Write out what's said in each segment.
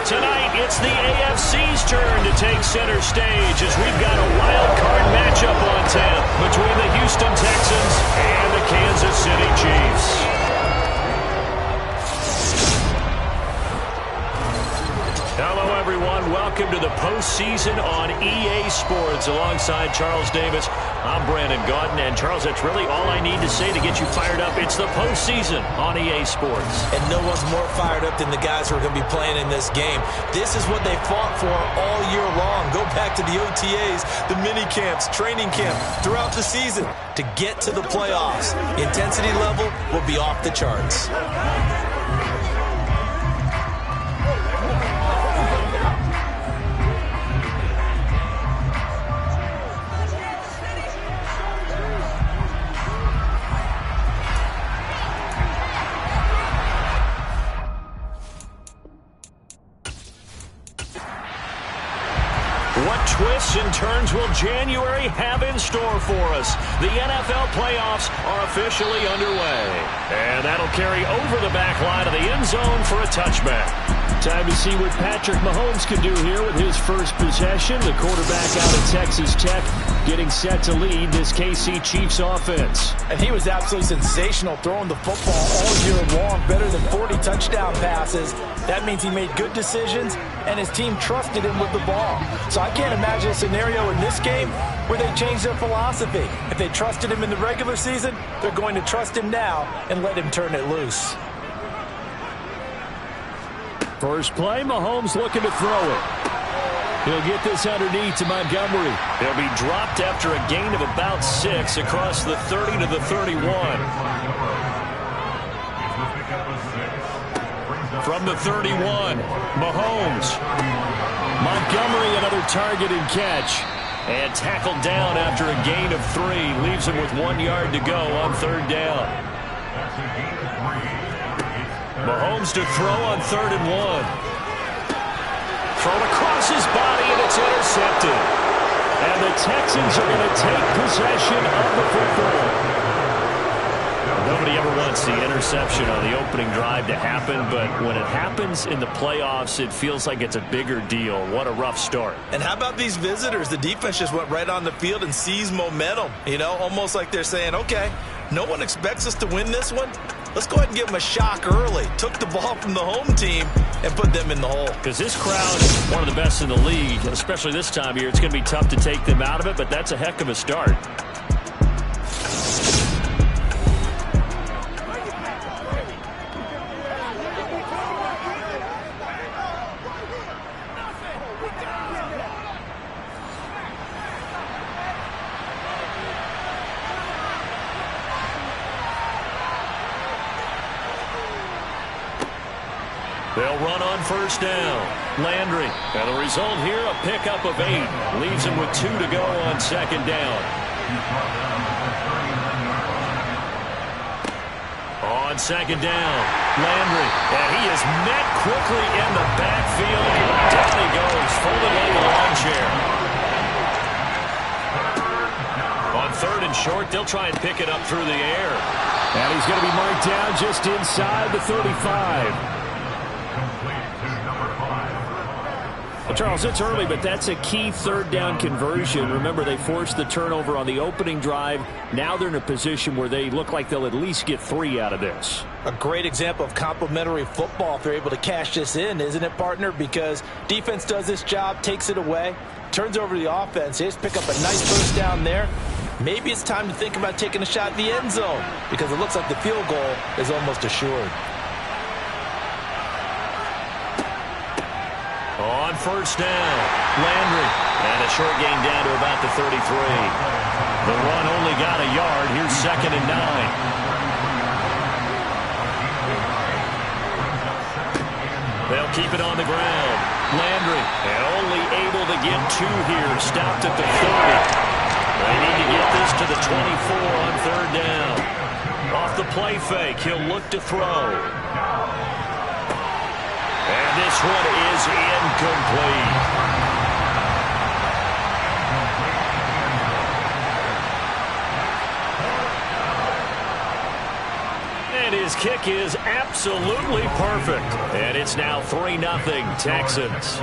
Tonight, it's the AFC's turn to take center stage as we've got a wild card matchup on tap between the Houston Texans and the Kansas City Chiefs. Hello, everyone. Welcome to the postseason on EA Sports. Alongside Charles Davis, I'm Brandon Gaudin. And, Charles, that's really all I need to say to get you fired up. It's the postseason on EA Sports. And no one's more fired up than the guys who are going to be playing in this game. This is what they fought for all year long. Go back to the OTAs, the mini camps, training camp, throughout the season to get to the playoffs. Intensity level will be off the charts. What twists and turns will January have in store for us? The NFL playoffs are officially underway. And that'll carry over the back line of the end zone for a touchback. Time to see what Patrick Mahomes can do here with his first possession. The quarterback out of Texas Tech getting set to lead this KC Chiefs offense. And he was absolutely sensational throwing the football all year long. Better than 40 touchdown passes. That means he made good decisions, and his team trusted him with the ball. So I can't imagine a scenario in this game where they change their philosophy. If they trusted him in the regular season, they're going to trust him now and let him turn it loose. First play, Mahomes looking to throw it. He'll get this underneath to Montgomery. He'll be dropped after a gain of about 6 across the 30 to the 31. From the 31, Mahomes. Montgomery, another target and catch. And tackled down after a gain of 3. Leaves him with 1 yard to go on third down. Mahomes to throw on 3rd and 1. Thrown across his body, and it's intercepted. And the Texans are going to take possession of the football. Nobody ever wants the interception on the opening drive to happen, but when it happens in the playoffs, it feels like it's a bigger deal. What a rough start. And how about these visitors? The defense just went right on the field and seized momentum. You know, almost like they're saying, okay, no one expects us to win this one. Let's go ahead and give them a shock early. Took the ball from the home team and put them in the hole. Because this crowd is one of the best in the league, especially this time of year. It's going to be tough to take them out of it, but that's a heck of a start. They'll run on first down. Landry. And the result here, a pickup of 8. Leaves him with 2 to go on second down. On second down, Landry. And he is met quickly in the backfield. Down he goes, folded like a lawn chair. On 3rd and short, they'll try and pick it up through the air. And he's going to be marked down just inside the 35. Well, Charles, it's early, but that's a key 3rd down conversion. Remember, they forced the turnover on the opening drive. Now they're in a position where they look like they'll at least get 3 out of this. A great example of complementary football if they're able to cash this in, isn't it, partner? Because defense does this job, takes it away, turns over the offense. They just pick up a nice first down there. Maybe it's time to think about taking a shot at the end zone because it looks like the field goal is almost assured. On first down, Landry. And a short gain down to about the 33. The run only got a yard. Here's 2nd and 9. They'll keep it on the ground. Landry, and only able to get 2 here. Stopped at the 30. They need to get this to the 24 on 3rd down. Off the play fake, he'll look to throw. And this one is incomplete. It his kick is absolutely perfect. And it's now 3-0 Texans.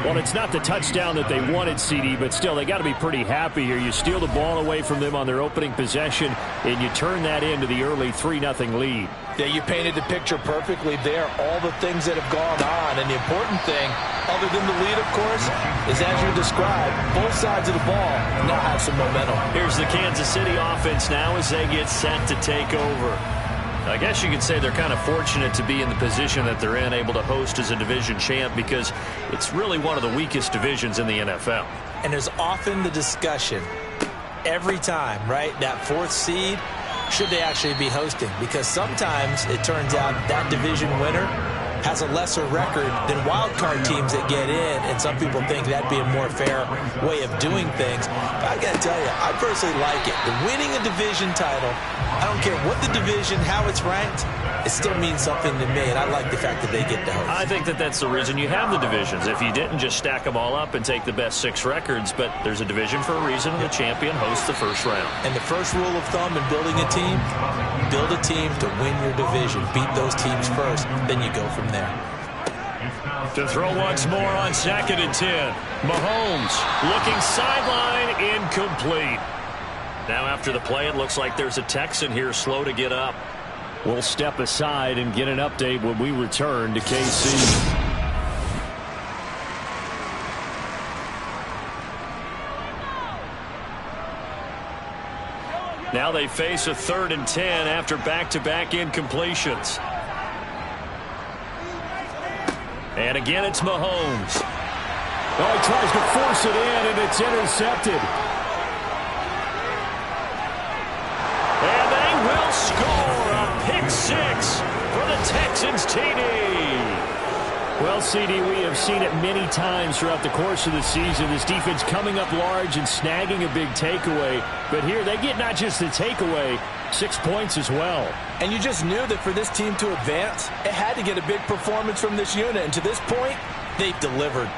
Well, it's not the touchdown that they wanted, CD, but still, they got to be pretty happy here. You steal the ball away from them on their opening possession, and you turn that into the early 3-0 lead. Yeah, you painted the picture perfectly there, all the things that have gone on. And the important thing, other than the lead, of course, is as you described, both sides of the ball now have some momentum. Here's the Kansas City offense now as they get set to take over. I guess you could say they're kind of fortunate to be in the position that they're in, able to host as a division champ, because it's really one of the weakest divisions in the NFL. And there's often the discussion every time, right, that fourth seed, should they actually be hosting? Because sometimes it turns out that division winner has a lesser record than wild card teams that get in, and some people think that'd be a more fair way of doing things. But I got to tell you, I personally like it. The winning a division title, I don't care what the division, how it's ranked, it still means something to me, and I like the fact that they get to host. I think that that's the reason you have the divisions. If you didn't, just stack them all up and take the best 6 records, but there's a division for a reason, and the champion hosts the first round. And the first rule of thumb in building a team, build a team to win your division. Beat those teams first, then you go from there. To throw once more on 2nd and 10. Mahomes looking sideline, incomplete. Now after the play, it looks like there's a Texan here slow to get up. We'll step aside and get an update when we return to KC. Now they face a 3rd and 10 after back-to-back incompletions. And again, it's Mahomes. Oh, he tries to force it in, and it's intercepted. And they will score a pick 6 for the Texans TD. Well, CD, we have seen it many times throughout the course of the season. This defense coming up large and snagging a big takeaway. But here, they get not just the takeaway, 6 points as well. And you just knew that for this team to advance, it had to get a big performance from this unit. And to this point, they've delivered.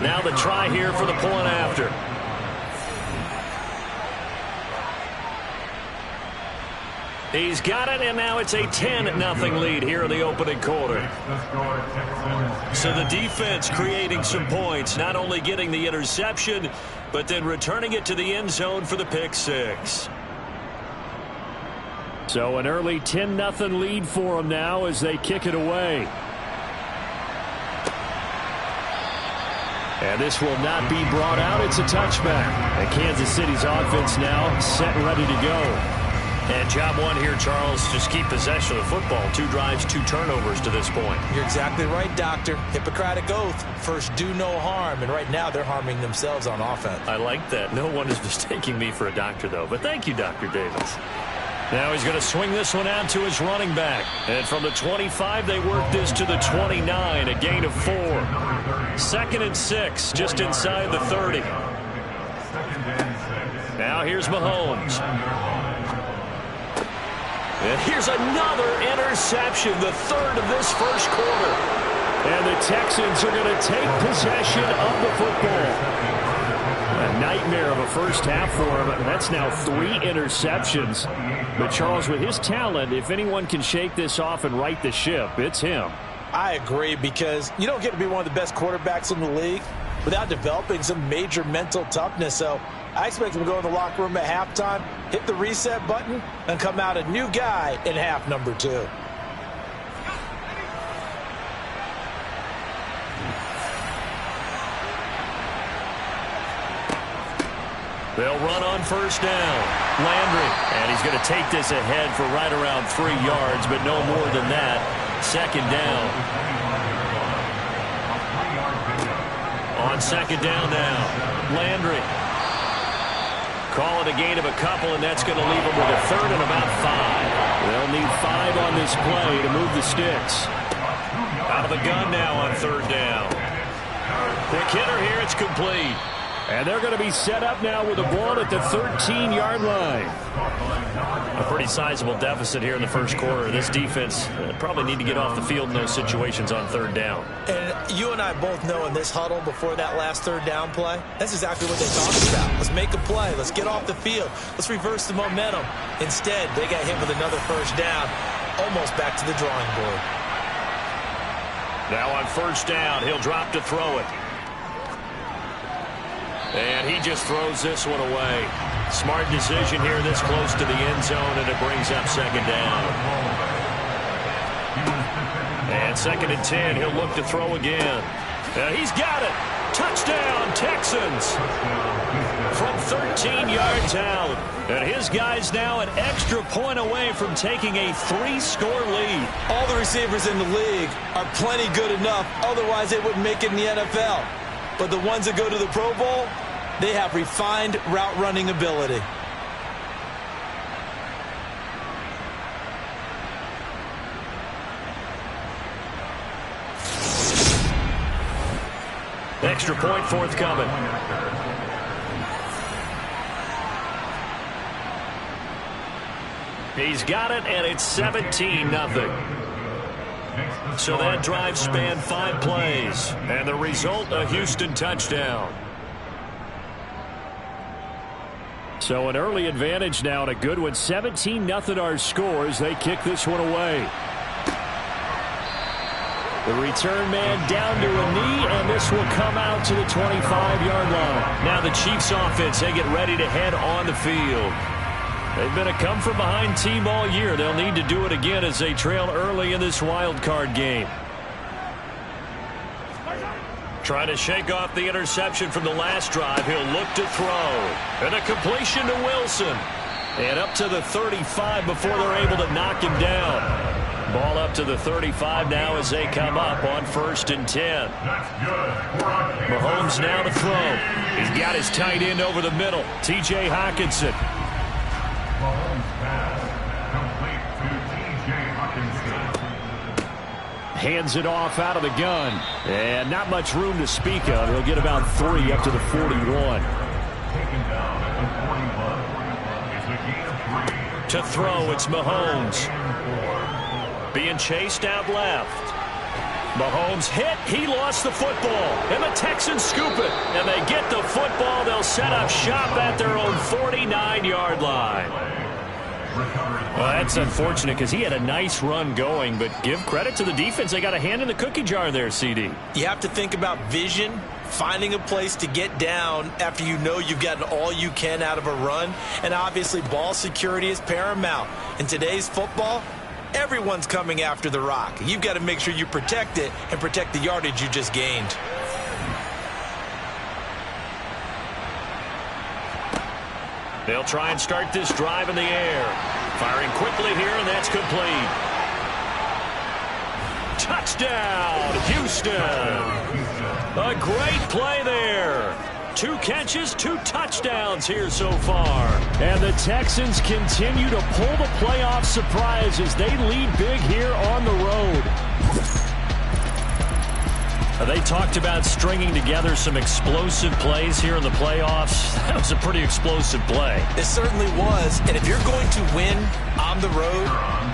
Now the try here for the point after. He's got it, and now it's a 10-0 lead here in the opening quarter. So the defense creating some points, not only getting the interception, but then returning it to the end zone for the pick 6. So an early 10-0 lead for them now as they kick it away. And this will not be brought out. It's a touchback. And Kansas City's offense now set and ready to go. And job one here, Charles, just keep possession of the football. 2 drives, 2 turnovers to this point. You're exactly right, Doctor. Hippocratic oath. First, do no harm. And right now, they're harming themselves on offense. I like that. No one is mistaking me for a doctor, though. But thank you, Dr. Davis. Now he's going to swing this one out to his running back. And from the 25, they work this to the 29, a gain of 4. 2nd and 6, just inside the 30. Now here's Mahomes. And here's another interception, the 3rd of this first quarter. And the Texans are going to take possession of the football. A nightmare of a first half for him. That's now 3 interceptions. But Charles, with his talent, if anyone can shake this off and right the ship, it's him. I agree, because you don't get to be one of the best quarterbacks in the league without developing some major mental toughness. So I expect him to go in the locker room at halftime, hit the reset button, and come out a new guy in half number 2. They'll run on first down. Landry, and he's going to take this ahead for right around 3 yards, but no more than that. 2nd down. On 2nd down now, Landry. Call it a gain of a couple, and that's going to leave them with a 3rd and about 5. They'll need 5 on this play to move the sticks. Out of the gun now on 3rd down. Quick hitter here, it's complete. And they're going to be set up now with the ball at the 13-yard line. A pretty sizable deficit here in the first quarter. This defense probably need to get off the field in those situations on third down. And you and I both know in this huddle before that last third down play, that's exactly what they talked about. Let's make a play. Let's get off the field. Let's reverse the momentum. Instead, they got hit with another first down, almost back to the drawing board. Now on first down, he'll drop to throw it. And he just throws this one away. Smart decision here this close to the end zone, and it brings up second down. And 2nd and 10, he'll look to throw again. He's got it. Touchdown, Texans. From 13 yards out. And his guy's now an extra point away from taking a 3-score lead. All the receivers in the league are plenty good enough. Otherwise, they wouldn't make it in the NFL. But the ones that go to the Pro Bowl, they have refined route running ability. Extra point forthcoming. He's got it, and it's 17-0. So that drive spanned 5 plays, and the result, a Houston touchdown. So an early advantage now, and a good one. 17-0 our score as they kick this one away. The return man down to a knee, and this will come out to the 25-yard line. Now the Chiefs offense, they get ready to head on the field. They've been a come-from-behind team all year. They'll need to do it again as they trail early in this wild card game. Trying to shake off the interception from the last drive. He'll look to throw. And a completion to Wilson. And up to the 35 before they're able to knock him down. Ball up to the 35 now as they come up on 1st and 10. Mahomes now to throw. He's got his tight end over the middle, T.J. Hockenson. Hands it off out of the gun. And not much room to speak of. He'll get about 3 up to the 41. To throw, it's Mahomes. Being chased out left. Mahomes hit. He lost the football. And the Texans scoop it. And they get the football. They'll set up shop at their own 49-yard line. Well, that's unfortunate because he had a nice run going, but give credit to the defense. They got a hand in the cookie jar there, CD. You have to think about vision, finding a place to get down after you know you've gotten all you can out of a run, and obviously ball security is paramount. In today's football, everyone's coming after the rock. You've got to make sure you protect it and protect the yardage you just gained. They'll try and start this drive in the air. Firing quickly here, and that's complete. Touchdown, Houston. A great play there. 2 catches, 2 touchdowns here so far. And the Texans continue to pull the playoff surprise as they lead big here on the road. They talked about stringing together some explosive plays here in the playoffs. That was a pretty explosive play. It certainly was. And if you're going to win on the road,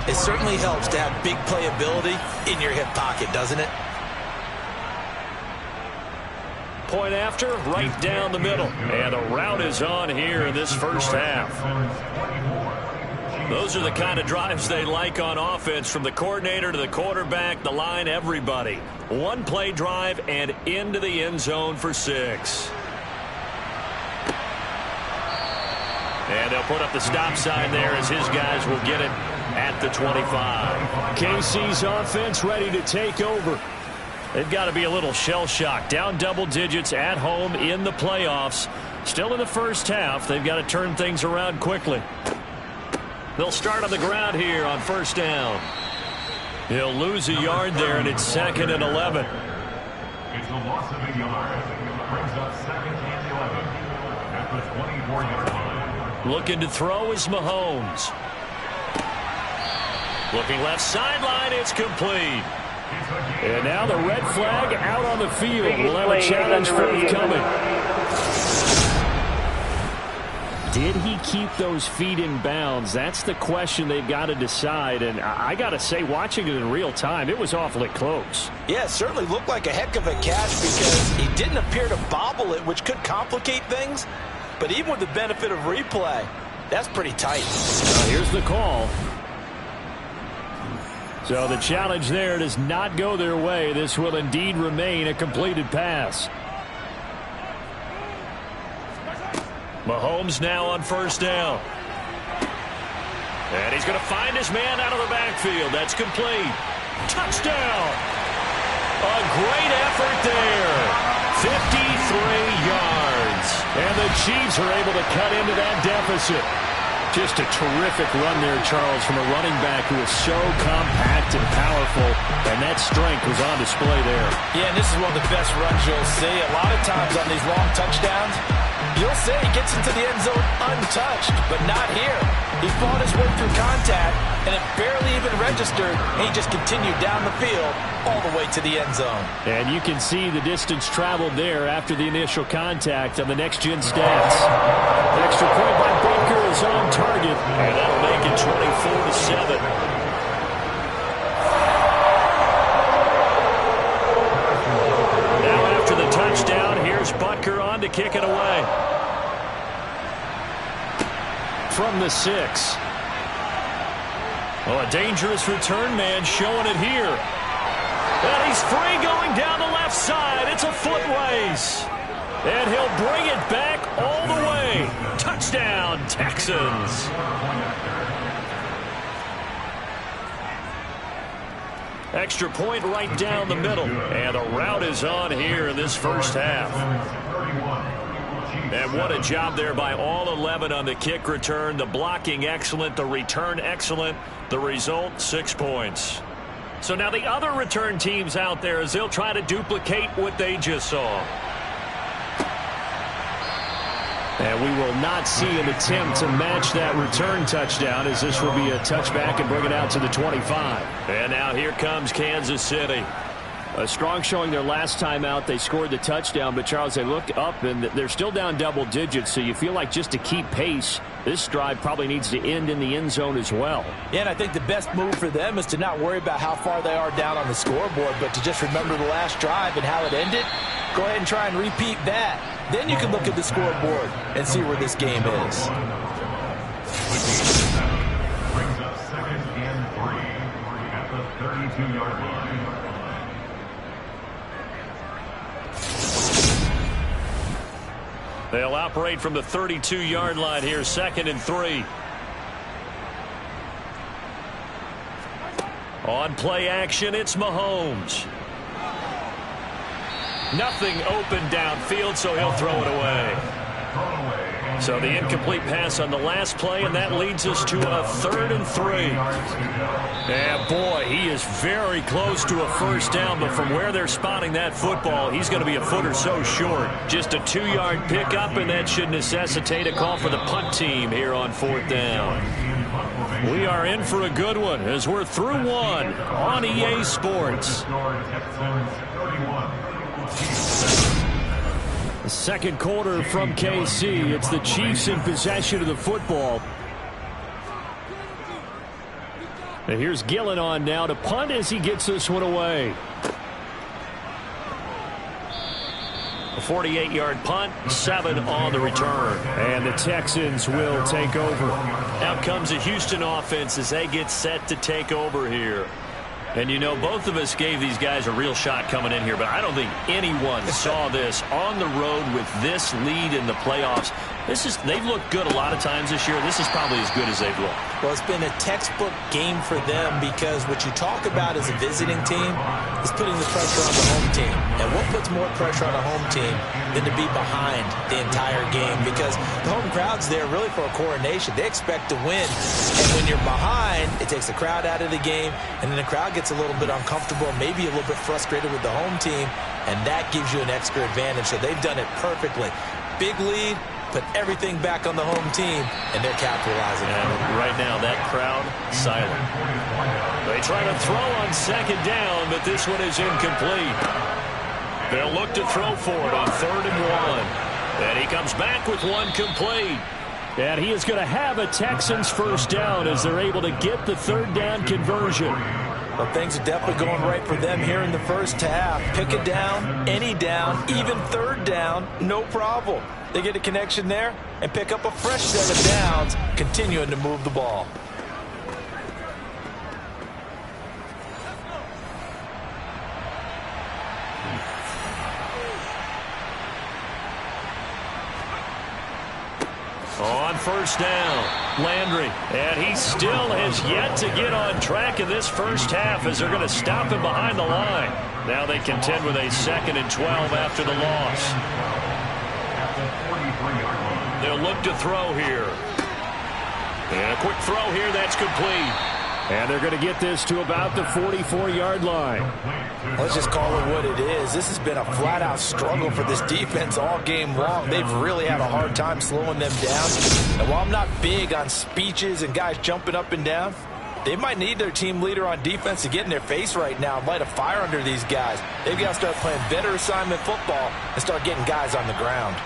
it certainly helps to have big playability in your hip pocket, doesn't it? Point after, right down the middle. And the route is on here in this first half. Those are the kind of drives they like on offense, from the coordinator to the quarterback, the line, everybody. 1-play drive and into the end zone for 6. And they'll put up the stop sign there as his guys will get it at the 25. KC's offense ready to take over. They've got to be a little shell-shocked. Down double digits at home in the playoffs. Still in the first half. They've got to turn things around quickly. They'll start on the ground here on first down. He'll lose a yard there, and it's 2nd and 11. It's a loss of a yard. Brings up 2nd and 11 at the 24-yard line. Looking to throw is Mahomes. Looking left sideline, it's complete. And now the red flag out on the field. We'll have a challenge forthcoming. Did he keep those feet in bounds? That's the question they've got to decide. And I got to say, watching it in real time, it was awfully close. Yeah, it certainly looked like a heck of a catch because he didn't appear to bobble it, which could complicate things. But even with the benefit of replay, that's pretty tight. Here's the call. So the challenge there does not go their way. This will indeed remain a completed pass. Mahomes now on first down. And he's going to find his man out of the backfield. That's complete. Touchdown. A great effort there. 53 yards. And the Chiefs are able to cut into that deficit. Just a terrific run there, Charles, from a running back who is so compact and powerful, and that strength was on display there. Yeah, and this is one of the best runs you'll see. A lot of times on these long touchdowns, you'll say he gets into the end zone untouched, but not here. He fought his way through contact, and it barely even registered, and he just continued down the field all the way to the end zone. And you can see the distance traveled there after the initial contact on the next-gen stats. Extra point by Baker is on target, and that'll make it 24-7. Now after the touchdown, here's Butker on to kick it away. From the 6. Oh, a dangerous return man showing it here. And he's free going down the left side. It's a foot race. And he'll bring it back all the way. Touchdown, Texans. Extra point right down the middle. And the route is on here in this first half. And what a job there by all 11 on the kick return. The blocking excellent, the return excellent. The result, 6 points. So now the other return teams out there as they'll try to duplicate what they just saw. And we will not see an attempt to match that return touchdown, as this will be a touchback and bring it out to the 25. And now here comes Kansas City. A strong showing their last time out. They scored the touchdown, but Charles, they look up and they're still down double digits, so you feel like just to keep pace, this drive probably needs to end in the end zone as well. Yeah, and I think the best move for them is to not worry about how far they are down on the scoreboard, but to just remember the last drive and how it ended. Go ahead and try and repeat that. Then you can look at the scoreboard and see where this game is. Brings up 2nd and 3 at the 32-yard line. They'll operate from the 32-yard line here, 2nd and 3. On play action, it's Mahomes. Nothing open downfield, so he'll throw it away. So the incomplete pass on the last play, and that leads us to a 3rd and 3. And boy, he is very close to a first down, but from where they're spotting that football, he's going to be a foot or so short. Just a 2-yard pickup, and that should necessitate a call for the punt team here on 4th down. We are in for a good one as we're through one on EA Sports. The second quarter from KC. It's the Chiefs in possession of the football. And here's Gillen on now to punt as he gets this one away. A 48-yard punt, 7 on the return. And the Texans will take over. Out comes the Houston offense as they get set to take over here. And, you know, both of us gave these guys a real shot coming in here, but I don't think anyone saw this on the road with this lead in the playoffs. They've looked good a lot of times this year. This is probably as good as they've looked. Well, it's been a textbook game for them because what you talk about as a visiting team is putting the pressure on the home team. And what puts more pressure on a home team than to be behind the entire game? Because the home crowd's there really for a coronation. They expect to win. And when you're behind, it takes the crowd out of the game, and then the crowd gets a little bit uncomfortable, maybe a little bit frustrated with the home team, and that gives you an extra advantage. So they've done it perfectly. Big lead. Put everything back on the home team, and they're capitalizing on it. And right now, that crowd, silent. They try to throw on 2nd down, but this one is incomplete. They'll look to throw for it on 3rd and 1. And he comes back with one complete. And he is going to have a Texans first down as they're able to get the third down conversion. Well, things are definitely going right for them here in the first half. Pick a down, any down, even third down, no problem. They get a connection there and pick up a fresh set of downs, continuing to move the ball. On first down, Landry. And he still has yet to get on track in this first half as they're going to stop him behind the line. Now they contend with a 2nd and 12 after the loss. They'll look to throw here. And a quick throw here, that's complete. And they're going to get this to about the 44-yard line. Let's just call it what it is. This has been a flat-out struggle for this defense all game long. They've really had a hard time slowing them down. And while I'm not big on speeches and guys jumping up and down, they might need their team leader on defense to get in their face right now and light a fire under these guys. They've got to start playing better assignment football and start getting guys on the ground.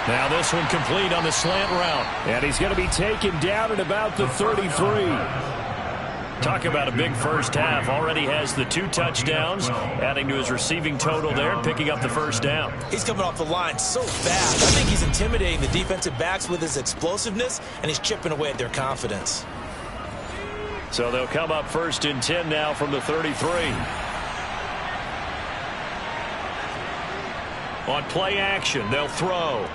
Now this one complete on the slant route. And he's going to be taken down at about the 33. Talk about a big first half. Already has the 2 touchdowns, adding to his receiving total there and picking up the first down. He's coming off the line so fast. I think he's intimidating the defensive backs with his explosiveness, and he's chipping away at their confidence. So they'll come up 1st and 10 now from the 33. On play action, they'll throw.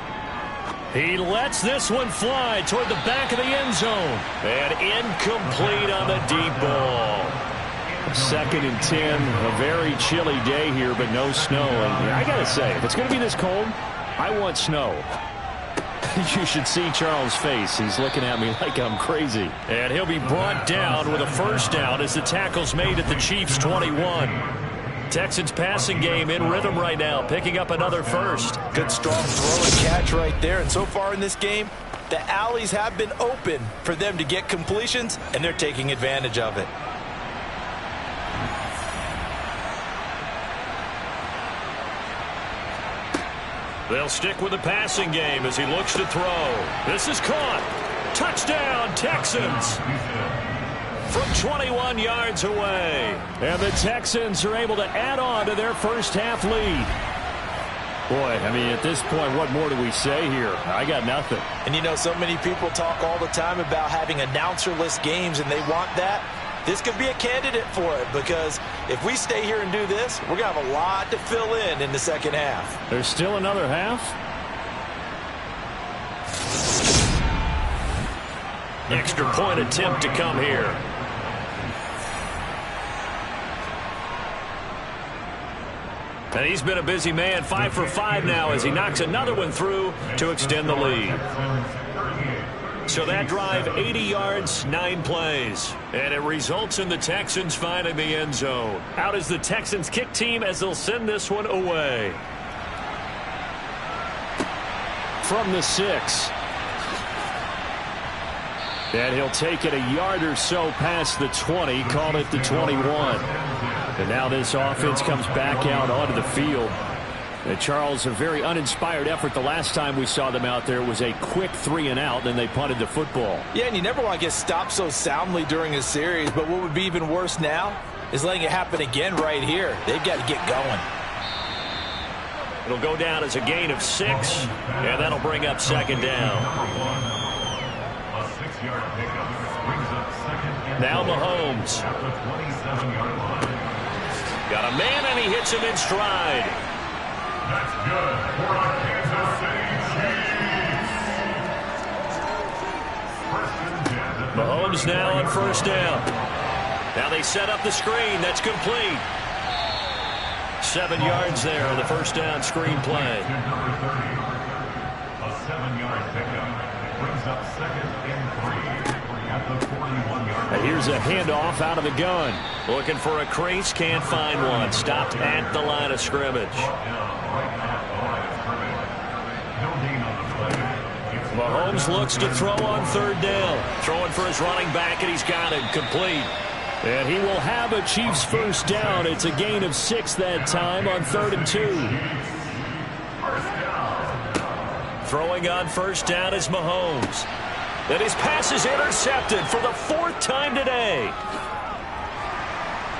He lets this one fly toward the back of the end zone. And incomplete on the deep ball. 2nd and 10, a very chilly day here, but no snow. And I got to say, if it's going to be this cold, I want snow. You should see Charles' face. He's looking at me like I'm crazy. And he'll be brought down with a first down as the tackle's made at the Chiefs' 21. Texans passing game in rhythm right now, picking up another first. Good strong throw and catch right there. And so far in this game, the alleys have been open for them to get completions, and they're taking advantage of it. They'll stick with the passing game as he looks to throw. This is caught. Touchdown, Texans. From 21 yards away. And the Texans are able to add on to their first half lead. Boy, I mean, at this point, what more do we say here? I got nothing. And you know, so many people talk all the time about having announcer-less games, and they want that. This could be a candidate for it, because if we stay here and do this, we're going to have a lot to fill in the second half. There's still another half? Extra point attempt to come here. And he's been a busy man, 5 for 5 now as he knocks another one through to extend the lead. So that drive, 80 yards, 9 plays. And it results in the Texans finding the end zone. Out is the Texans kick team as they'll send this one away. From the 6. And he'll take it a yard or so past the 20, call it the 21. And now this offense comes back out onto the field. And Charles, a very uninspired effort the last time we saw them out there. Was a quick 3 and out, then they punted the football. Yeah, and you never want to get stopped so soundly during a series, but what would be even worse now is letting it happen again right here. They've got to get going. It'll go down as a gain of 6, and that'll bring up 2nd down. A 6-yard pickup brings up 2nd and Now Mahomes. at the 27-yard line. Got a man, and he hits him in stride. That's good for our Kansas City Chiefs. First and 10. Mahomes now on first down. Now they set up the screen. That's complete. 7 yards there on the first down screen play. Number 30. A 7-yard pickup brings up 2nd and 3 at the 41-yard line. Here's a handoff out of the gun. Looking for a crease, can't find one. Stopped at the line of scrimmage. Mahomes looks to throw on third down. Throwing for his running back, and he's got it. Complete. And he will have a Chiefs first down. It's a gain of 6 that time on 3rd and 2. Throwing on first down is Mahomes. And his pass is intercepted for the 4th time today.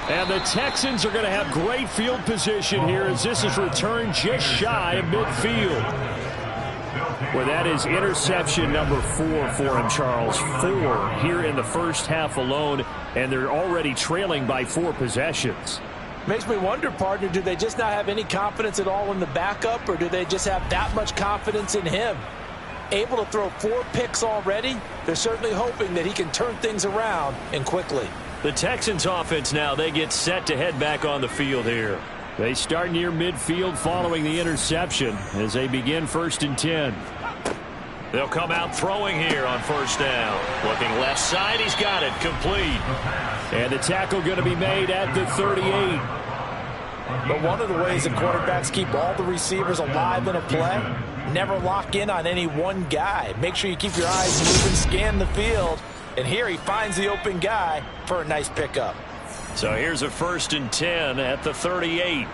And the Texans are going to have great field position here as this is returned just shy of midfield. Well, that is interception number 4 for him, Charles. 4 here in the first half alone, and they're already trailing by 4 possessions. Makes me wonder, partner, do they just not have any confidence at all in the backup, or do they just have that much confidence in him? Able to throw 4 picks already, they're certainly hoping that he can turn things around and quickly. The Texans offense now, they get set to head back on the field here. They start near midfield following the interception as they begin 1st and 10. They'll come out throwing here on first down. Looking left side, he's got it, complete. And the tackle going to be made at the 38. But one of the ways that quarterbacks keep all the receivers alive in a play, never lock in on any one guy. Make sure you keep your eyes moving, scan the field. And here he finds the open guy for a nice pickup. So here's a 1st and 10 at the 38.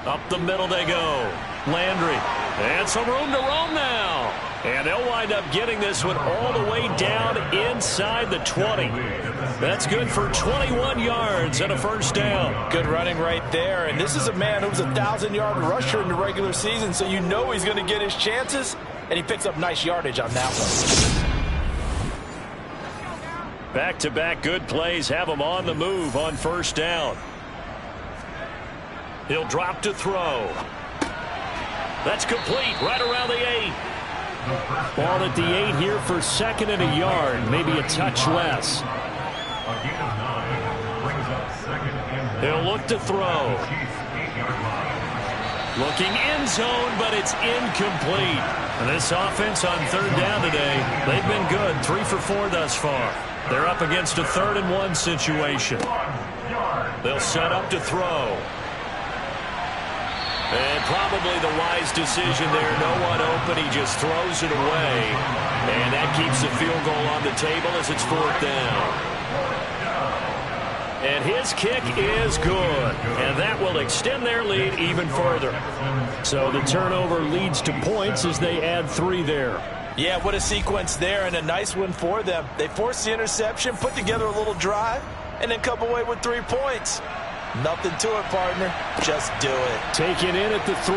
Up the middle they go. Landry. And some room to roam now. And they'll wind up getting this one all the way down inside the 20. That's good for 21 yards and a first down. Good running right there. And this is a man who was a 1,000-yard rusher in the regular season, so you know he's going to get his chances. And he picks up nice yardage on that one. Back-to-back good plays have him on the move on first down. He'll drop to throw. That's complete right around the 8. Ball at the 8 here for 2nd and a yard, maybe a touch less. He'll look to throw. Looking end zone, but it's incomplete. And this offense on 3rd down today, they've been good, 3 for 4 thus far. They're up against a 3rd and 1 situation. They'll set up to throw. And probably the wise decision there. No one open. He just throws it away. And that keeps the field goal on the table as it's 4th down. And his kick is good. And that will extend their lead even further. So the turnover leads to points as they add 3 there. Yeah, what a sequence there, and a nice one for them. They forced the interception, put together a little drive, and then come away with 3 points. Nothing to it, partner. Just do it. Taken in at the 3.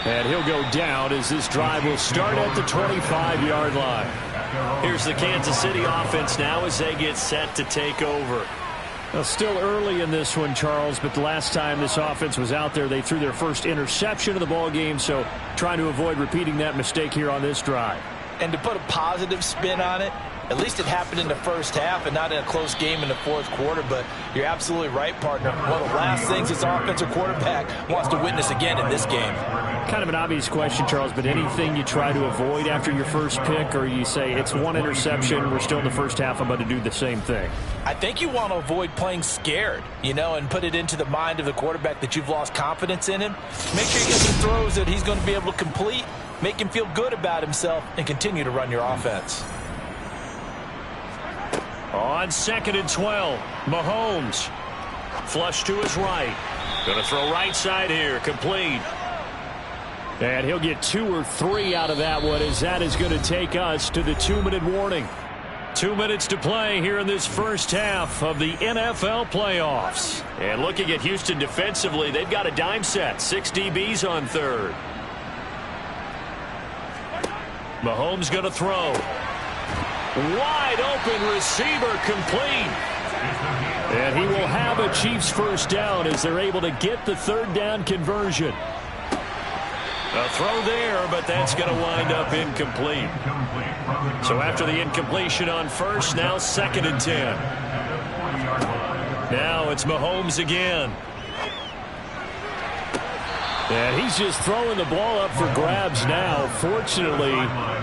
And he'll go down as this drive will start at the 25-yard line. Here's the Kansas City offense now as they get set to take over. Well, still early in this one, Charles, but the last time this offense was out there, they threw their first interception of the ball game, so trying to avoid repeating that mistake here on this drive. And to put a positive spin on it, at least it happened in the first half and not in a close game in the 4th quarter, but you're absolutely right, partner. One of the last things this offensive quarterback wants to witness again in this game. Kind of an obvious question, Charles, but anything you try to avoid after your first pick, or you say it's 1 interception, we're still in the first half, I'm going to do the same thing? I think you want to avoid playing scared, and put it into the mind of the quarterback that you've lost confidence in him. Make sure you get some throws that he's going to be able to complete, make him feel good about himself, and continue to run your offense. On 2nd and 12, Mahomes. Flush to his right. Going to throw right side here, complete. And he'll get 2 or 3 out of that one as that is going to take us to the 2-minute warning. 2 minutes to play here in this first half of the NFL playoffs. And looking at Houston defensively, they've got a dime set. 6 DBs on 3rd. Mahomes going to throw. Wide open receiver, complete. And he will have a Chiefs first down as they're able to get the 3rd down conversion. A throw there, but that's going to wind up incomplete. So after the incompletion on 1st, now 2nd and 10. Now it's Mahomes again. And he's just throwing the ball up for grabs now. Fortunately,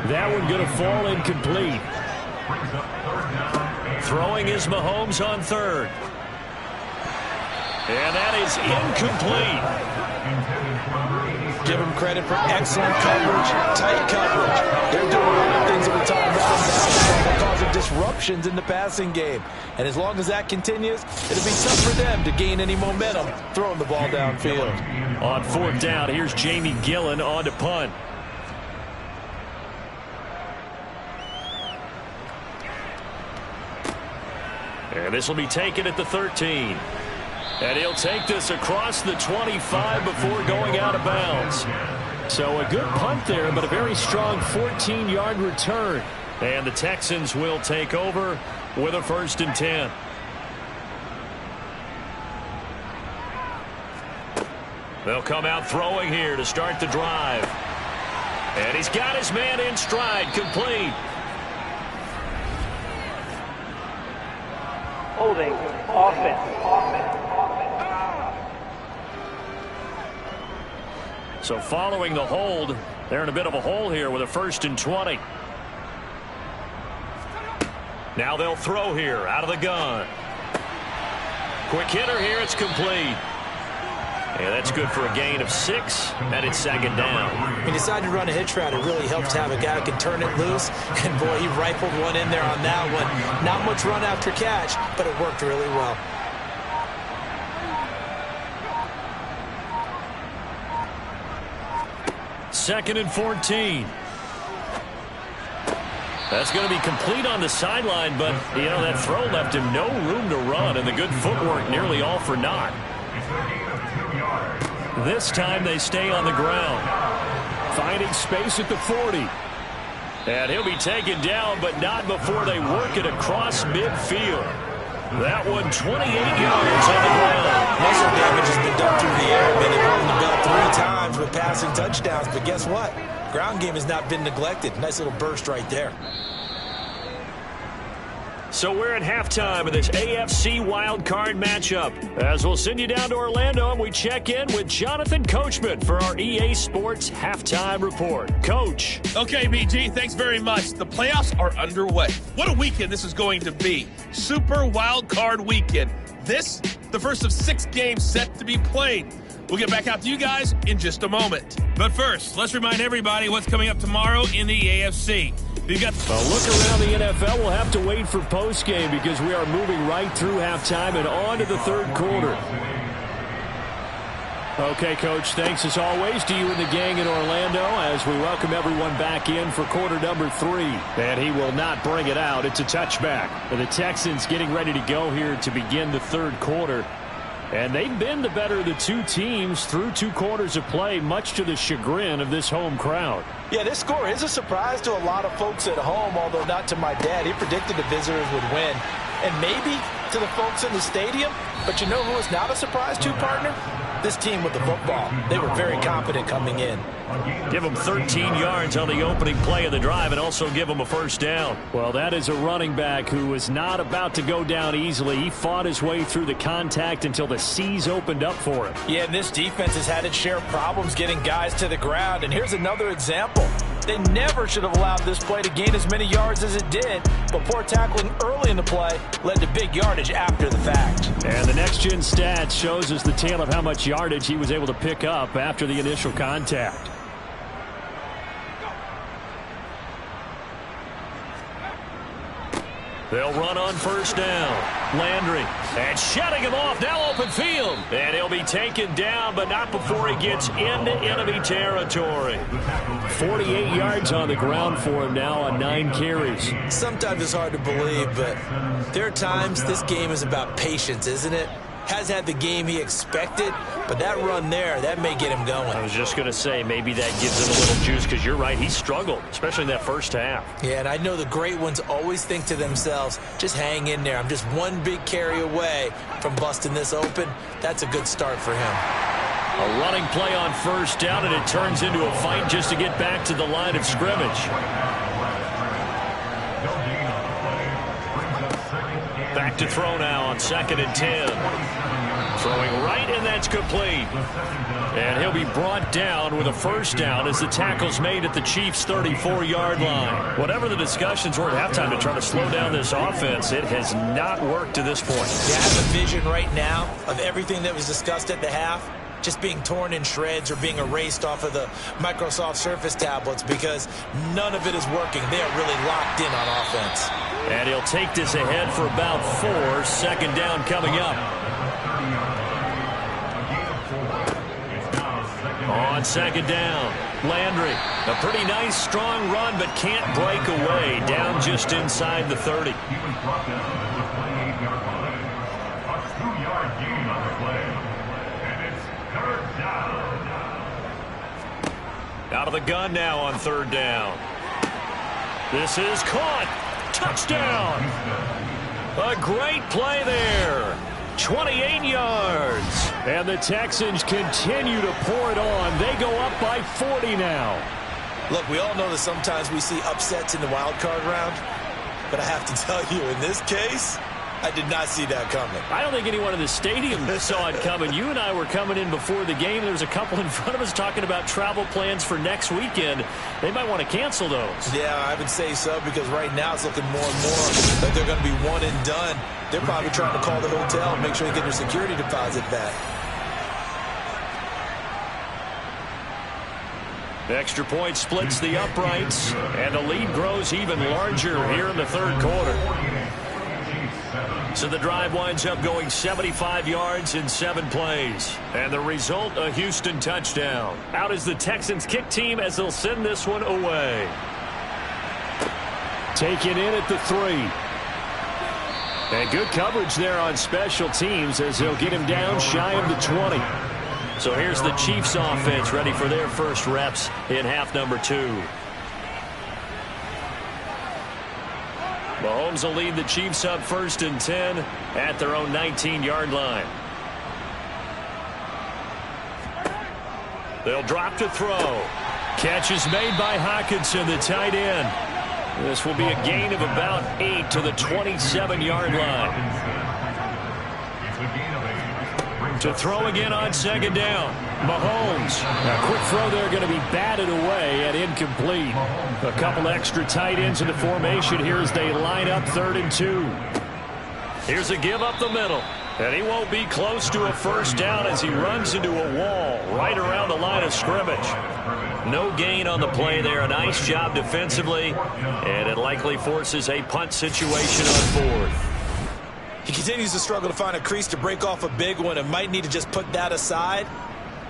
that one going to fall incomplete. Throwing is Mahomes on 3rd. And that is incomplete. Give them credit for excellent coverage, tight coverage. They're doing a lot of things every time they're causing disruption options in the passing game. And as long as that continues, it'll be tough for them to gain any momentum throwing the ball downfield. On fourth down, here's Jamie Gillen on to punt. And this will be taken at the 13. And he'll take this across the 25 before going out of bounds. So a good punt there, but a very strong 14-yard return. And the Texans will take over with a 1st and 10. They'll come out throwing here to start the drive. And he's got his man in stride, complete. Holding offense. So following the hold, they're in a bit of a hole here with a 1st and 20. Now they'll throw here out of the gun. Quick hitter here, it's complete. And that's good for a gain of 6, and it's 2nd down. He decided to run a hitch route. It really helps to have a guy who can turn it loose. And, boy, he rifled one in there on that one. Not much run after catch, but it worked really well. Second and 14. That's going to be complete on the sideline, but, you know, that throw left him no room to run, and the good footwork nearly all for naught. This time they stay on the ground. Finding space at the 40. And he'll be taken down, but not before they work it across midfield. That one 28 yards on the ground. Muscle damage has been done through the air. They've rung the bell 3 times with passing touchdowns, but guess what? Ground game has not been neglected. Nice little burst right there. So we're at halftime of this AFC wildcard matchup. As we'll send you down to Orlando, and we check in with Jonathan Coachman for our EA Sports Halftime Report. Coach. Okay, BG, thanks very much. The playoffs are underway. What a weekend this is going to be. Super wildcard weekend. This, the first of 6 games set to be played. We'll get back out to you guys in just a moment. But first, let's remind everybody what's coming up tomorrow in the AFC. We've got a look around the NFL. We'll have to wait for postgame because we are moving right through halftime and on to the 3rd quarter. Okay, Coach, thanks as always to you and the gang in Orlando as we welcome everyone back in for quarter number 3. And he will not bring it out. It's a touchback. And the Texans getting ready to go here to begin the 3rd quarter. And they've been the better of the 2 teams through 2 quarters of play, much to the chagrin of this home crowd. Yeah, this score is a surprise to a lot of folks at home, although not to my dad. He predicted the visitors would win. And maybe to the folks in the stadium. But you know who was not a surprise to, partner? This team with the football. They were very confident coming in. Give them 13 yards on the opening play of the drive and also give them a 1st down. Well, that is a running back who was not about to go down easily. He fought his way through the contact until the seas opened up for him. Yeah, and this defense has had its share of problems getting guys to the ground. And here's another example. They never should have allowed this play to gain as many yards as it did, but poor tackling early in the play led to big yardage after the fact. And the next-gen stats shows us the tale of how much yardage he was able to pick up after the initial contact. They'll run on 1st down. Landry, and shutting him off, now open field. And he'll be taken down, but not before he gets into enemy territory. 48 yards on the ground for him now on 9 carries. Sometimes it's hard to believe, but there are times this game is about patience, isn't it? Has had the game he expected, but that run there, that may get him going. I was just going to say, maybe that gives him a little juice, because you're right, he struggled, especially in that 1st half. Yeah, and I know the great ones always think to themselves, just hang in there. I'm just one big carry away from busting this open. That's a good start for him. A running play on 1st down, and it turns into a fight just to get back to the line of scrimmage. Back to throw now on 2nd and 10. Throwing right, and that's complete. And he'll be brought down with a 1st down as the tackle's made at the Chiefs' 34-yard line. Whatever the discussions were at halftime to try to slow down this offense, it has not worked to this point. Yeah, I have a vision right now of everything that was discussed at the half. just being torn in shreds or being erased off of the Microsoft Surface tablets because none of it is working. They are really locked in on offense. And he'll take this ahead for about 4. Second down coming up. On second down, Landry. A pretty nice, strong run, but can't break away. Down just inside the 30. He was brought down at the 28-yard line. A 2-yard gain on the play. And it's third down. Out of the gun now on third down. This is caught. Touchdown. A great play there. 28 yards. And the Texans continue to pour it on. They go up by 40 now. Look, we all know that sometimes we see upsets in the wild card round, but I have to tell you, in this case, I did not see that coming. I don't think anyone in the stadium saw it coming. You and I were coming in before the game. There was a couple in front of us talking about travel plans for next weekend. They might want to cancel those. Yeah, I would say so, because right now it's looking more and more like they're going to be one and done. They're probably trying to call the hotel and make sure they get their security deposit back. Extra point splits the uprights, and the lead grows even larger here in the third quarter. So the drive winds up going 75 yards in 7 plays. And the result, a Houston touchdown. Out is the Texans kick team as they'll send this one away. Taken in at the 3. And good coverage there on special teams as they'll get him down shy of the 20. So here's the Chiefs offense ready for their first reps in half number 2. Mahomes will lead the Chiefs up 1st and 10 at their own 19-yard line. They'll drop to throw. Catch is made by Hockenson, the tight end. This will be a gain of about 8 to the 27-yard line. To throw again on second down. Mahomes. A quick throw there going to be batted away and incomplete. A couple extra tight ends in the formation here as they line up 3rd and 2. Here's a give up the middle. And he won't be close to a first down as he runs into a wall right around the line of scrimmage. No gain on the play there. A nice job defensively. And it likely forces a punt situation on 4th. He continues to struggle to find a crease to break off a big one and might need to just put that aside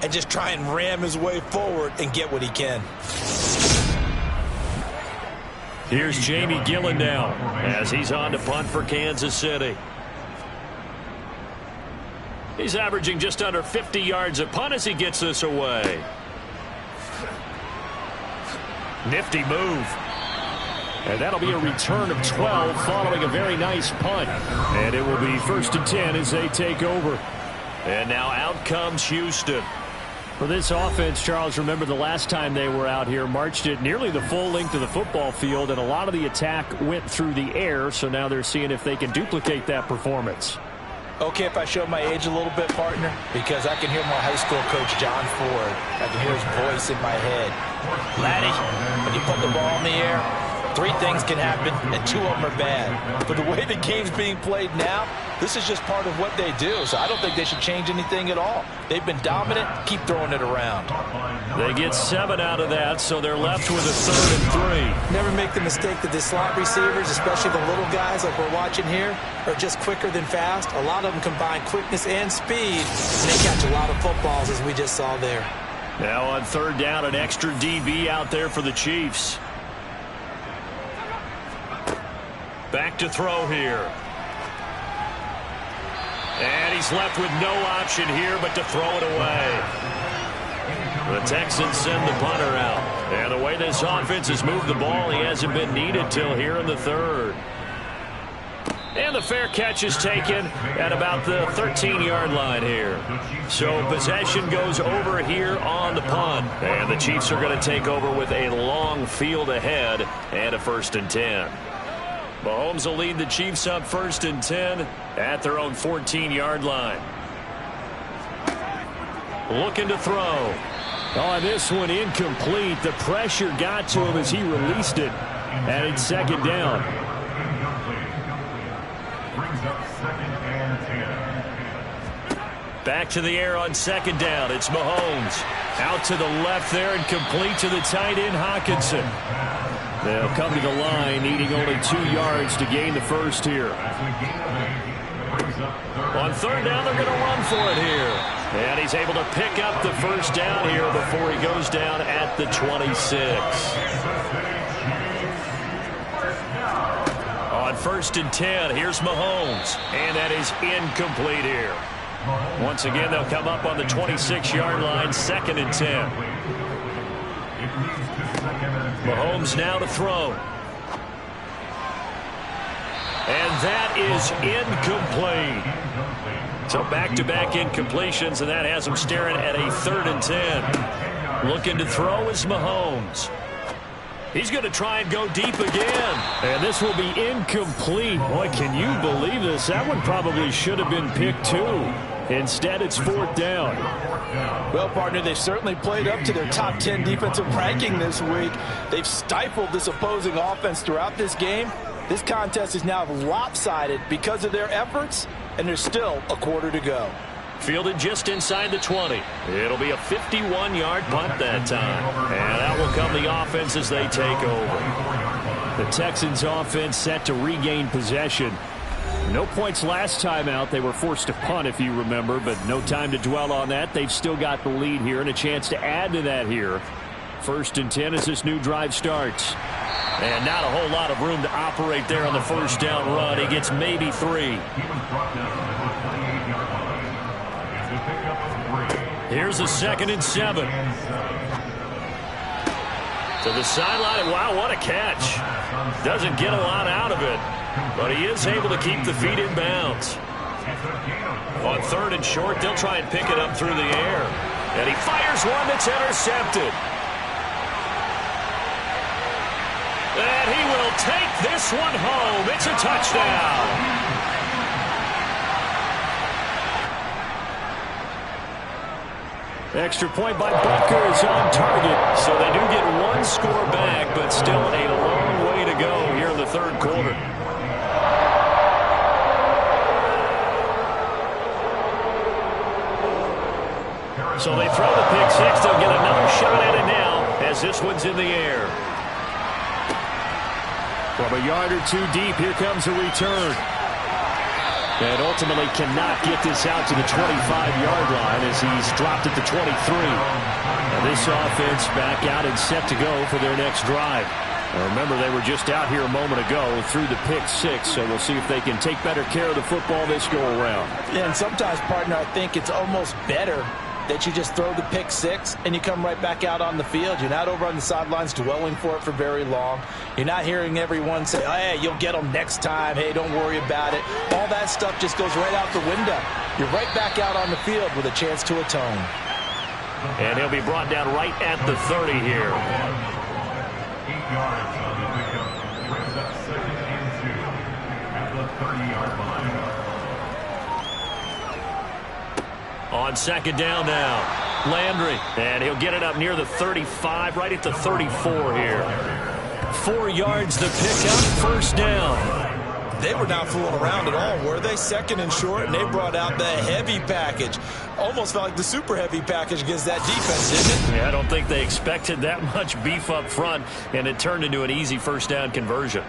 and just try and ram his way forward and get what he can. Here's Jamie Gillen now as he's on to punt for Kansas City. He's averaging just under 50 yards a punt as he gets this away. Nifty move. And that'll be a return of 12 following a very nice punt. And it will be 1st and 10 as they take over. And now out comes Houston. For this offense, Charles, remember the last time they were out here, marched it nearly the full length of the football field, and a lot of the attack went through the air, so now they're seeing if they can duplicate that performance. Okay, if I show my age a little bit, partner, because I can hear my high school coach, John Ford. I can hear his voice in my head. Laddie, when you put the ball in the air, 3 things can happen, and 2 of them are bad. But the way the game's being played now, this is just part of what they do. So I don't think they should change anything at all. They've been dominant. Keep throwing it around. They get 7 out of that, so they're left with a 3rd and 3. Never make the mistake that the slot receivers, especially the little guys like we're watching here, are just quicker than fast. A lot of them combine quickness and speed, and they catch a lot of footballs, as we just saw there. Now on 3rd down, an extra DB out there for the Chiefs. Back to throw here. And he's left with no option here but to throw it away. The Texans send the punter out. And the way this offense has moved the ball, he hasn't been needed till here in the 3rd. And the fair catch is taken at about the 13-yard line here. So possession goes over here on the punt. And the Chiefs are going to take over with a long field ahead and a 1st and 10. Mahomes will lead the Chiefs up 1st and 10 at their own 14-yard line. Looking to throw. Oh, this one incomplete. The pressure got to him as he released it. And it's 2nd down. Brings up 2nd and Back to the air on second down. It's Mahomes. Out to the left there and complete to the tight end, Hockenson. They'll come to the line needing only 2 yards to gain the first here. On third down, they're going to run for it here. And he's able to pick up the first down here before he goes down at the 26. On 1st and 10, here's Mahomes. And that is incomplete here. Once again, they'll come up on the 26-yard line, 2nd and 10. Mahomes now to throw. And that is incomplete. So back-to-back incompletions, and that has him staring at a 3rd and 10. Looking to throw is Mahomes. He's going to try and go deep again. And this will be incomplete. Boy, can you believe this? That one probably should have been picked too. Instead, it's 4th down. Well, partner, they've certainly played up to their top 10 defensive ranking this week. They've stifled this opposing offense throughout this game. This contest is now lopsided because of their efforts, and there's still a quarter to go. Fielded just inside the 20. It'll be a 51-yard punt that time. And out will come the offense as they take over. The Texans offense set to regain possession. No points last time out. They were forced to punt, if you remember, but no time to dwell on that. They've still got the lead here and a chance to add to that here. 1st and 10 as this new drive starts. And not a whole lot of room to operate there on the first down run. He gets maybe 3. Here's a 2nd and 7. To the sideline. Wow, what a catch. Doesn't get a lot out of it, but he is able to keep the feet in bounds. On 3rd and short, they'll try and pick it up through the air. And he fires one that's intercepted. And he will take this one home. It's a touchdown. Extra point by Butker is on target. So they do get 1 score back, but still a long way to go here in the 3rd quarter. So they throw the pick 6. They'll get another shot at it now as this one's in the air. From a yard or 2 deep, here comes a return. And ultimately cannot get this out to the 25-yard line as he's dropped at the 23. And this offense back out and set to go for their next drive. Now remember, they were just out here a moment ago through the pick 6, so we'll see if they can take better care of the football this go-around. Yeah, and sometimes, partner, I think it's almost better that you just throw the pick 6 and you come right back out on the field. You're not over on the sidelines dwelling for it for very long. You're not hearing everyone say, oh, hey, you'll get them next time. Hey, don't worry about it. All that stuff just goes right out the window. You're right back out on the field with a chance to atone. And he'll be brought down right at the 30 here. 8 yards on the pickup. Brings up 2nd and 2 at the 30-yard line. On 2nd down now, Landry, and he'll get it up near the 35, right at the 34 here. 4 yards the pickup, 1st down. They were not fooling around at all, were they? 2nd and short, and they brought out the heavy package. Almost felt like the super heavy package against that defense, didn't it? Yeah, I don't think they expected that much beef up front, and it turned into an easy 1st down conversion.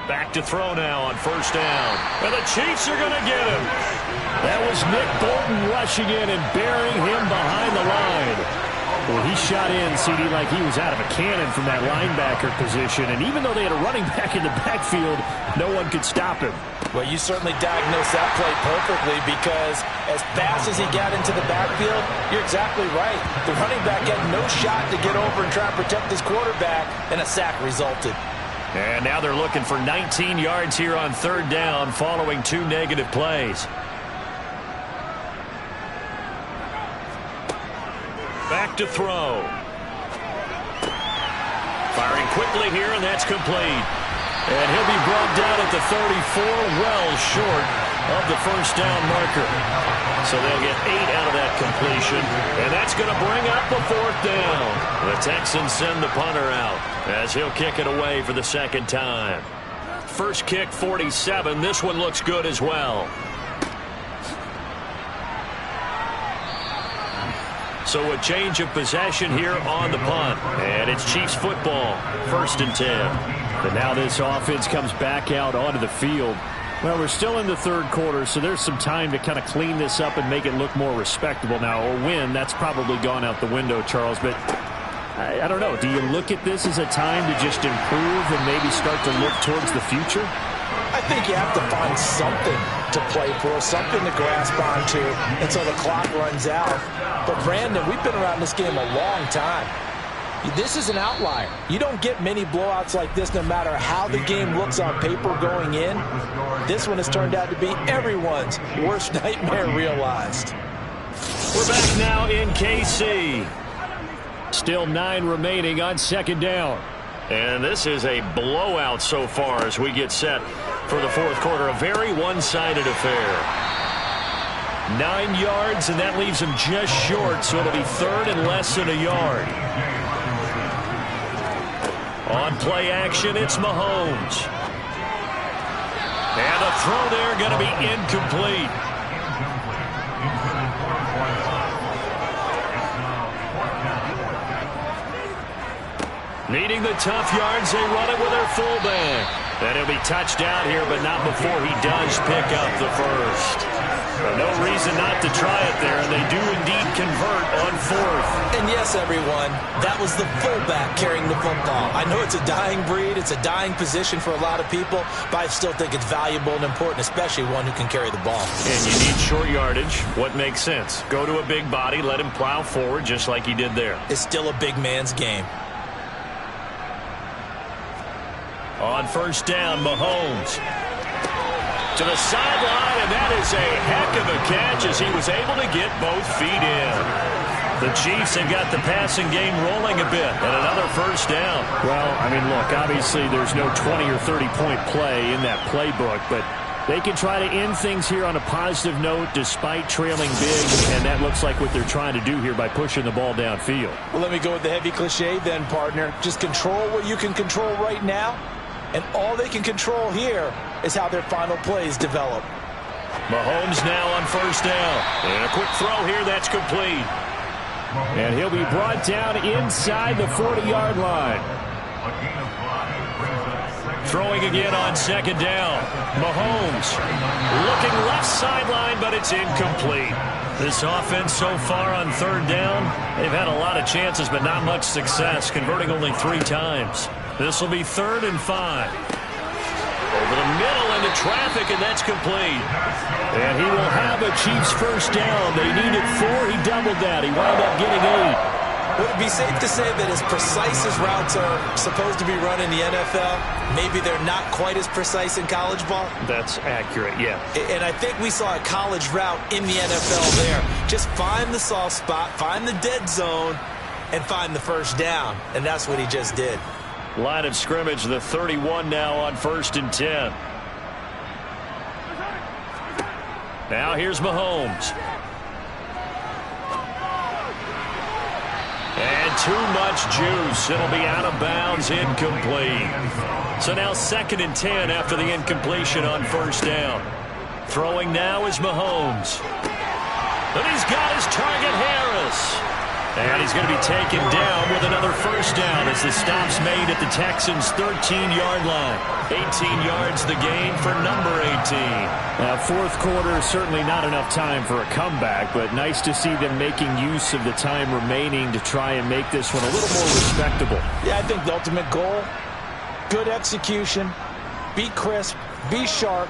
Back to throw now on 1st down. And the Chiefs are going to get him. That was Nick Bolton rushing in and burying him behind the line. Well, he shot in, CD, like he was out of a cannon from that linebacker position. And even though they had a running back in the backfield, no one could stop him. Well, you certainly diagnosed that play perfectly because as fast as he got into the backfield, you're exactly right. The running back had no shot to get over and try and protect his quarterback, and a sack resulted. And now they're looking for 19 yards here on 3rd down following 2 negative plays. Back to throw. Firing quickly here, and that's complete. And he'll be brought down at the 34, well short of the 1st down marker. So they'll get 8 out of that completion, and that's going to bring up the 4th down. The Texans send the punter out as he'll kick it away for the 2nd time. First kick, 47. This one looks good as well. So a change of possession here on the punt. And it's Chiefs football, 1st and 10. But now this offense comes back out onto the field. Well, we're still in the 3rd quarter, so there's some time to kind of clean this up and make it look more respectable now. Or win, that's probably gone out the window, Charles. But I don't know. Do you look at this as a time to just improve and maybe start to look towards the future? I think you have to find something to play for, something to grasp onto until the clock runs out. But, Brandon, we've been around this game a long time. This is an outlier. You don't get many blowouts like this no matter how the game looks on paper going in. This one has turned out to be everyone's worst nightmare realized. We're back now in KC. Still 9 remaining on 2nd down. And this is a blowout so far as we get set for the 4th quarter. A very one-sided affair. 9 yards, and that leaves him just short, so it'll be 3rd and less than a yard. On play action, it's Mahomes. And a throw there going to be incomplete. Needing the tough yards, they run it with their fullback. And he'll be touched out here, but not before he does pick up the first. No reason not to try it there, and they do indeed convert on 4th. And yes, everyone, that was the fullback carrying the football. I know it's a dying breed, it's a dying position for a lot of people, but I still think it's valuable and important, especially one who can carry the ball. And you need short yardage. What makes sense? Go to a big body, let him plow forward just like he did there. It's still a big man's game. On 1st down, Mahomes to the sideline, and that is a heck of a catch as he was able to get both feet in. The Chiefs have got the passing game rolling a bit, and another 1st down. Well, I mean, look, obviously there's no 20 or 30-point play in that playbook, but they can try to end things here on a positive note despite trailing big, and that looks like what they're trying to do here by pushing the ball downfield. Well, let me go with the heavy cliche then, partner. Just control what you can control right now. And all they can control here is how their final plays develop. Mahomes now on 1st down. And a quick throw here, that's complete. And he'll be brought down inside the 40-yard line. Throwing again on 2nd down. Mahomes looking left sideline, but it's incomplete. This offense so far on 3rd down, they've had a lot of chances, but not much success, converting only 3 times. This will be 3rd and 5. Over the middle into traffic, and that's complete. And he will have a Chiefs 1st down. They needed 4. He doubled that. He wound up getting 8. Would it be safe to say that as precise as routes are supposed to be run in the NFL, maybe they're not quite as precise in college ball? That's accurate, yeah. And I think we saw a college route in the NFL there. Just find the soft spot, find the dead zone, and find the 1st down. And that's what he just did. Line of scrimmage, the 31 now on 1st and 10. Now here's Mahomes. And too much juice. It'll be out of bounds, incomplete. So now 2nd and 10 after the incompletion on 1st down. Throwing now is Mahomes. And he's got his target, Harris. And he's going to be taken down with another 1st down as the stop's made at the Texans' 13-yard line. 18 yards the gain for number 18. Now, 4th quarter, certainly not enough time for a comeback, but nice to see them making use of the time remaining to try and make this one a little more respectable. Yeah, I think the ultimate goal, good execution, be crisp, be sharp,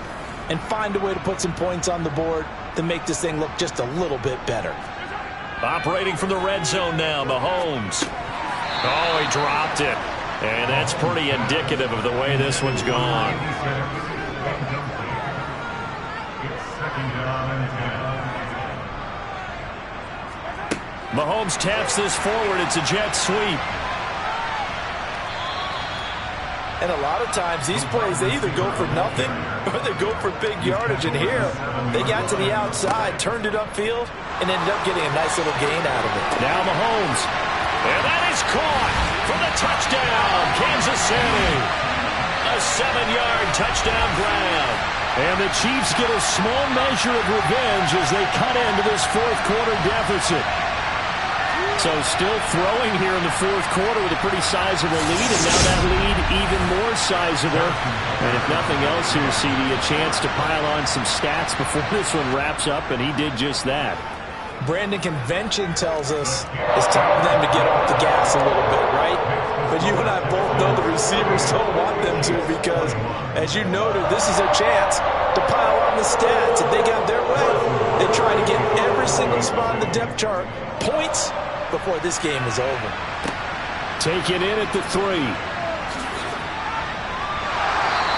and find a way to put some points on the board to make this thing look just a little bit better. Operating from the red zone now, Mahomes. Oh, he dropped it. And that's pretty indicative of the way this one's gone. Mahomes taps this forward. It's a jet sweep. And a lot of times these plays, they either go for nothing or they go for big yardage. And here, they got to the outside, turned it upfield, and ended up getting a nice little gain out of it. Now Mahomes. And that is caught for the touchdown, Kansas City. A 7-yard touchdown grab. And the Chiefs get a small measure of revenge as they cut into this fourth quarter deficit. So still throwing here in the fourth quarter with a pretty sizable lead, and now that lead even more sizable. And if nothing else here, CD, a chance to pile on some stats before this one wraps up, and he did just that. Brandon, convention tells us it's time for them to get off the gas a little bit, right? But you and I both know the receivers don't want them to because, as you noted, this is their chance to pile on the stats. If they got their way, they try to get every single spot in the depth chart points before this game is over. Take it in at the 3.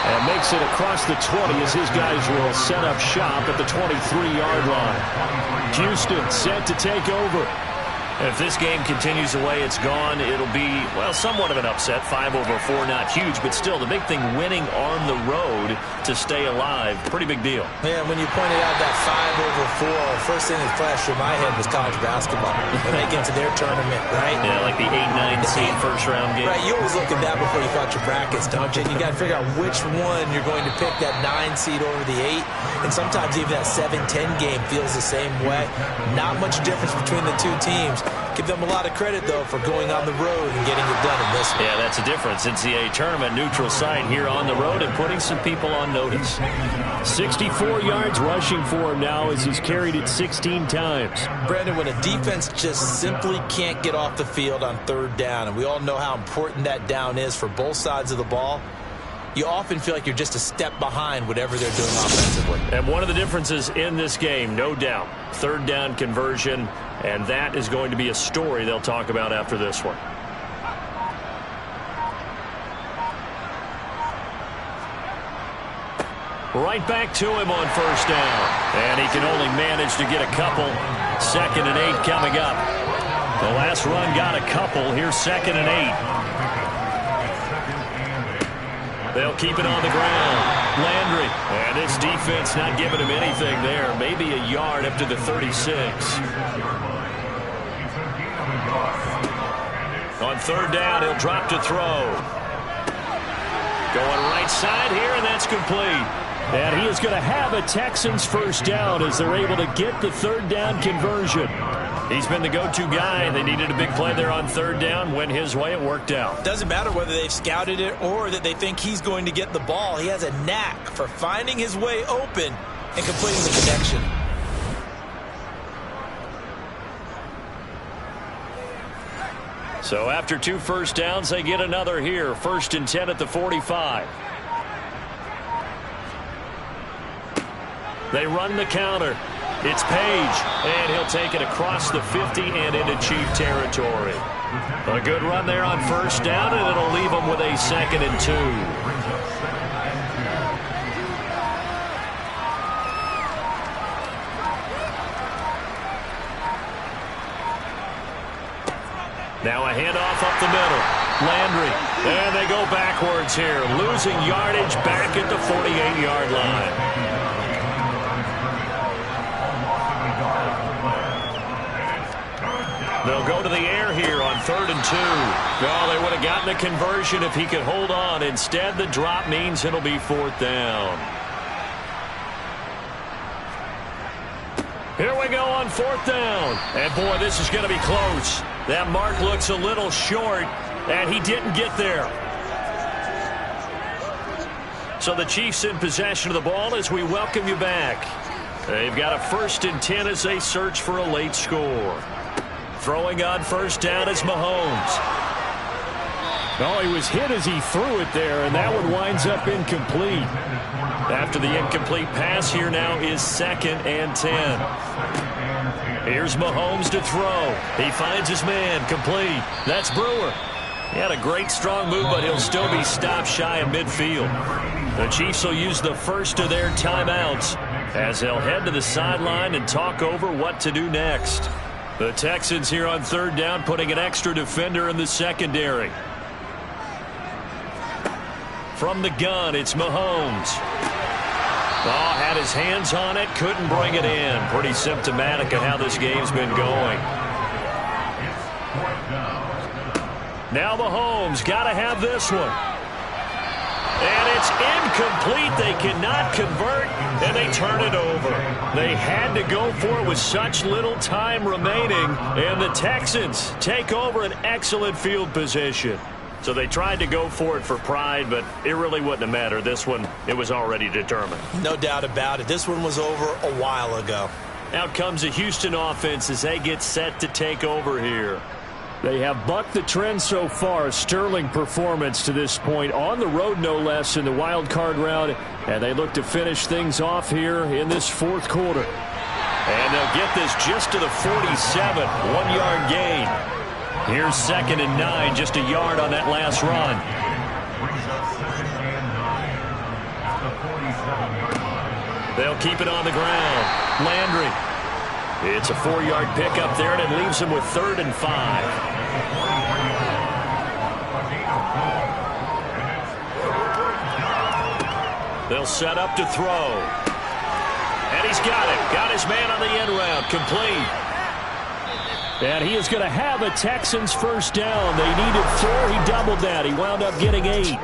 And makes it across the 20 as his guys will set up shop at the 23-yard line. Houston set to take over. If this game continues the way it's gone, it'll be, well, somewhat of an upset. 5 over 4, not huge, but still the big thing, winning on the road to stay alive. Pretty big deal. Yeah, when you pointed out that 5 over 4, first thing that flashed through my head was college basketball. When they get to their tournament, right? Yeah, like the 8-9 seed first-round game. Right, you always look at that before you thought your brackets, don't you? And you got to figure out which one you're going to pick, that 9 seed over the 8. And sometimes even that 7-10 game feels the same way. Not much difference between the two teams. Give them a lot of credit, though, for going on the road and getting it done in this one. Yeah, that's a difference. NCAA tournament, neutral site here on the road and putting some people on notice. 64 yards rushing for him now as he's carried it 16 times. Brandon, when a defense just simply can't get off the field on third down, and we all know how important that down is for both sides of the ball, you often feel like you're just a step behind whatever they're doing offensively. And one of the differences in this game, no doubt, third down conversion, and that is going to be a story they'll talk about after this one. Right back to him on first down. And he can only manage to get a couple. 2nd and 8 coming up. The last run got a couple. Here's 2nd and 8. They'll keep it on the ground. Landry. And this defense not giving him anything there. Maybe a yard up to the 36. On third down, he'll drop to throw. Going right side here, and that's complete. And he is going to have a Texans first down as they're able to get the third down conversion. He's been the go-to guy. They needed a big play there on third down. Went his way. It worked out. Doesn't matter whether they've scouted it or that they think he's going to get the ball. He has a knack for finding his way open and completing the connection. So after 2 first downs, they get another here. 1st and 10 at the 45. They run the counter. It's Page, and he'll take it across the 50 and into Chief territory. A good run there on first down, and it'll leave them with a 2nd and 2. Now a handoff up the middle. Landry, and they go backwards here, losing yardage back at the 48-yard line. They'll go to the air here on 3rd and 2. Well, they would have gotten a conversion if he could hold on. Instead, the drop means it'll be 4th down. Here we go on 4th down. And, boy, this is going to be close. That mark looks a little short, and he didn't get there. So the Chiefs in possession of the ball as we welcome you back. They've got a 1st and 10 as they search for a late score. Throwing on first down is Mahomes. Oh, he was hit as he threw it there, and that one winds up incomplete. After the incomplete pass, here now is 2nd and 10. Here's Mahomes to throw. He finds his man, complete. That's Brewer. He had a great strong move, but he'll still be stopped shy of midfield. The Chiefs will use the first of their timeouts as they'll head to the sideline and talk over what to do next. The Texans here on 3rd down, putting an extra defender in the secondary. From the gun, it's Mahomes. Oh, had his hands on it, couldn't bring it in. Pretty symptomatic of how this game's been going. Now Mahomes got to have this one. And it's incomplete. They cannot convert, and they turn it over. They had to go for it with such little time remaining, and the Texans take over an excellent field position. So they tried to go for it for pride, but it really wouldn't have mattered. This one, it was already determined. No doubt about it. This one was over a while ago. Out comes the Houston offense as they get set to take over here. They have bucked the trend so far. Sterling performance to this point. On the road, no less, in the wild card round. And they look to finish things off here in this fourth quarter. And they'll get this just to the 47. 1-yard gain. Here's 2nd and 9. Just a yard on that last run. They'll keep it on the ground. Landry. It's a 4-yard pickup there, and it leaves him with 3rd and 5. They'll set up to throw. And he's got it. Got his man on the end route. Complete. And he is going to have a Texans first down. They needed 4. He doubled that. He wound up getting 8.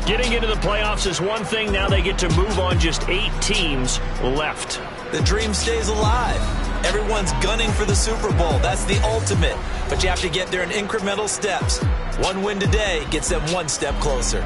Getting into the playoffs is one thing. Now they get to move on. Just 8 teams left. The dream stays alive. Everyone's gunning for the Super Bowl. That's the ultimate. But you have to get there in incremental steps. One win today gets them one step closer.